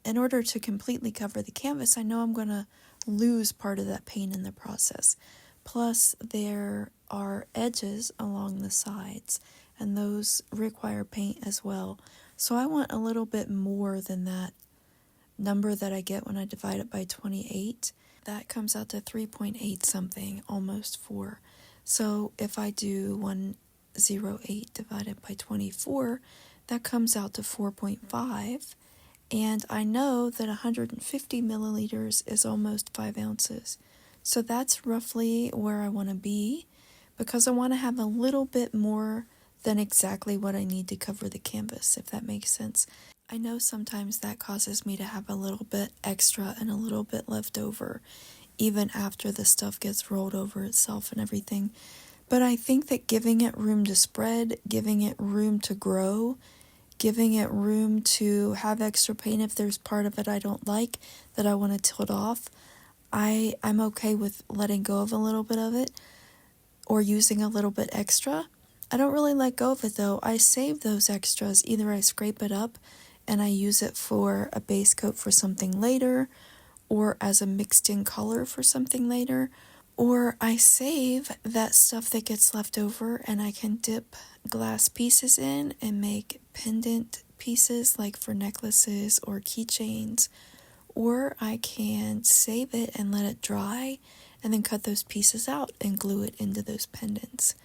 in order to completely cover the canvas, I know I'm going to lose part of that paint in the process. Plus, there are edges along the sides, and those require paint as well. So I want a little bit more than that number that I get when I divide it by 28. That comes out to 3.8 something, almost 4. So if I do 108 divided by 24, that comes out to 4.5. And I know that 150 milliliters is almost 5 ounces. So that's roughly where I want to be, because I want to have a little bit more than exactly what I need to cover the canvas, if that makes sense. I know sometimes that causes me to have a little bit extra and a little bit left over, even after the stuff gets rolled over itself and everything. But I think that giving it room to spread, giving it room to grow, giving it room to have extra paint if there's part of it I don't like that I want to tilt off, I'm okay with letting go of a little bit of it or using a little bit extra. I don't really let go of it though. I save those extras. Either I scrape it up and I use it for a base coat for something later, or as a mixed in color for something later, or I save that stuff that gets left over and I can dip glass pieces in and make pendant pieces like for necklaces or keychains, or I can save it and let it dry and then cut those pieces out and glue it into those pendants.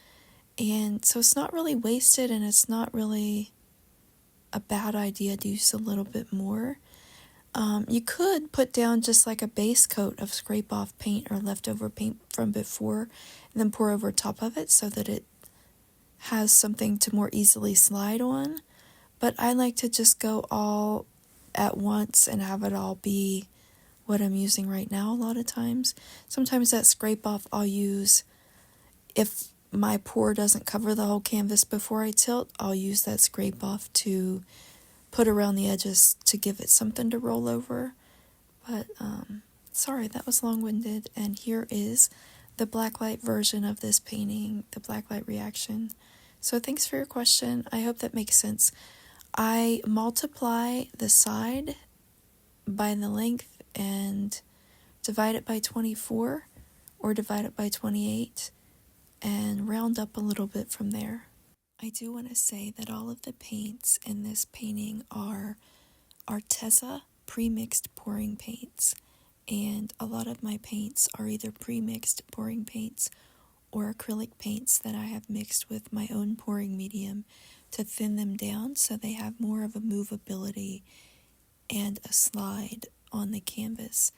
And so it's not really wasted, and it's not really a bad idea to use a little bit more. You could put down just like a base coat of scrape off paint or leftover paint from before and then pour over top of it so that it has something to more easily slide on. But I like to just go all at once and have it all be what I'm using right now a lot of times. Sometimes that scrape off I'll use if my pour doesn't cover the whole canvas before I tilt. I'll use that scrape off to put around the edges to give it something to roll over. But sorry, that was long-winded, and here is the blacklight version of this painting, the blacklight reaction. So thanks for your question. I hope that makes sense. I multiply the side by the length and divide it by 24 or divide it by 28 and round up a little bit from there. I do want to say that all of the paints in this painting are Arteza pre-mixed pouring paints, and a lot of my paints are either pre-mixed pouring paints or acrylic paints that I have mixed with my own pouring medium to thin them down so they have more of a movability and a slide on the canvas.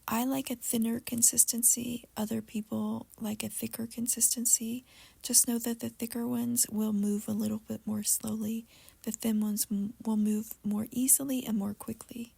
I like a thinner consistency. Other people like a thicker consistency. Just know that the thicker ones will move a little bit more slowly. The thin ones will move more easily and more quickly.